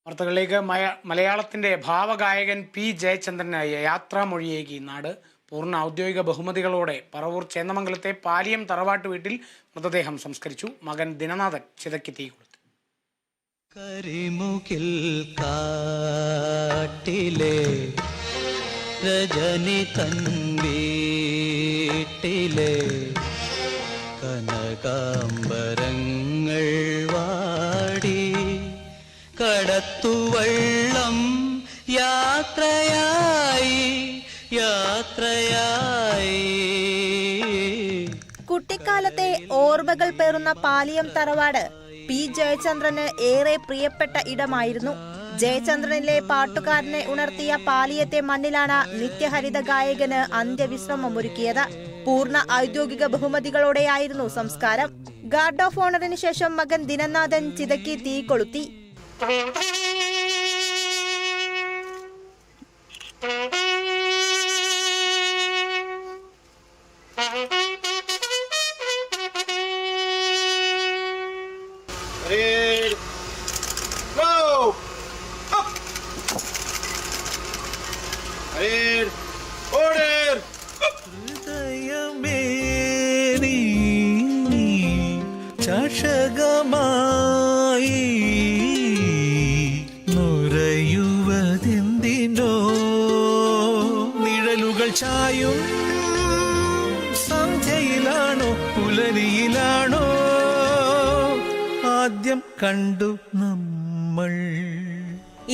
വാർത്തകളിലേക്ക്. മലയാളത്തിന്റെ ഭാവഗായകൻ പി ജയചന്ദ്രനായ യാത്രാമൊഴിയേകി നാട് പൂർണ്ണ ഔദ്യോഗിക ബഹുമതികളോടെ പറവൂർ ചേന്നമംഗലത്തെ പാലിയം തറവാട്ട് വീട്ടിൽ മൃതദേഹം സംസ്കരിച്ചു. മകൻ ദിനനാഥൻ ചിതയ്ക്ക് തീ കൊളുത്തി. കരിമുകിൽ കാട്ടിലെ രജനി തൻ വീട്ടിലെ കനകാംബരങ്ങൾ വാടി കടത്തുവള്ളം യാത്രയായി. കുട്ടിക്കാലത്തെ ഓർമ്മകൾ പേറുന്ന പാലിയം തറവാട് പി ജയചന്ദ്രന് ഏറെ പ്രിയപ്പെട്ട ഇടമായിരുന്നു. ജയചന്ദ്രനിലെ പാട്ടുകാരനെ ഉണർത്തിയ പാലിയത്തെ മണ്ണിലാണ് നിത്യഹരിത ഗായകന് അന്ത്യവിശ്രമമൊരുക്കിയത്. പൂർണ്ണ ഔദ്യോഗിക ബഹുമതികളോടെയായിരുന്നു സംസ്കാരം. ഗാർഡ് ഓഫ് ഓണറിന് ശേഷം മകൻ ദിനനാഥൻ ചിതയ്ക്ക് തീ കൊളുത്തി. ചഷകമായി നുരയുവതെന്തിനോ നിഴലുകൾ ചായും സന്ധ്യയിലാണോ പുലരിയിലാണോ ആദ്യം കണ്ടു നമ്മൾ.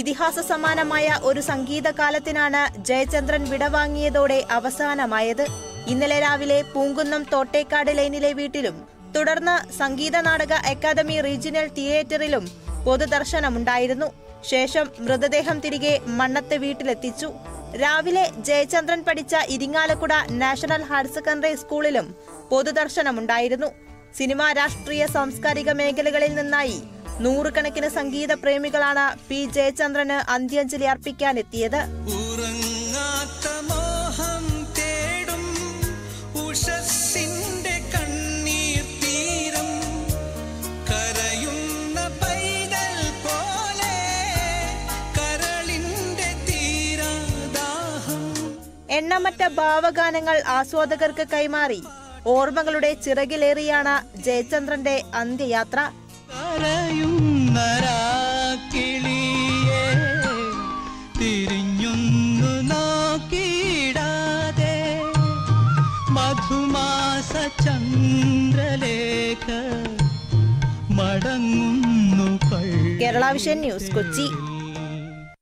ഇതിഹാസ സമാനമായ ഒരു സംഗീതകാലത്തിനാണ് ജയചന്ദ്രൻ വിടവാങ്ങിയതോടെ അവസാനമായത്. ഇന്നലെ രാവിലെ പൂങ്കുന്നം തോട്ടേക്കാട് ലൈനിലെ വീട്ടിലും തുടർന്ന് സംഗീത നാടക അക്കാദമി റീജിയണൽ തിയേറ്ററിലും പൊതുദർശനമുണ്ടായിരുന്നു. ശേഷം മൃതദേഹം തിരികെ മണ്ണത്തെ വീട്ടിലെത്തിച്ചു. രാവിലെ ജയചന്ദ്രൻ പഠിച്ച ഇരിങ്ങാലക്കുട നാഷണൽ ഹയർ സെക്കൻഡറി സ്കൂളിലും പൊതുദർശനമുണ്ടായിരുന്നു. സിനിമ, രാഷ്ട്രീയ, സാംസ്കാരിക മേഖലകളിൽ നിന്നായി നൂറുകണക്കിന് സംഗീത പ്രേമികളാണ് പി ജയചന്ദ്രന് അന്ത്യാഞ്ജലി അർപ്പിക്കാനെത്തിയത്. എണ്ണമറ്റ ഭാവഗാനങ്ങൾ ആസ്വാദകർക്ക് കൈമാറി ഓർമ്മകളുടെ ചിറകിലേറിയാണ് ജയചന്ദ്രന്റെ അന്ത്യയാത്ര. മധുമാസ ചന്ദ്രലേഖ മടങ്ങുന്നു. Kerala vision news, Kochi.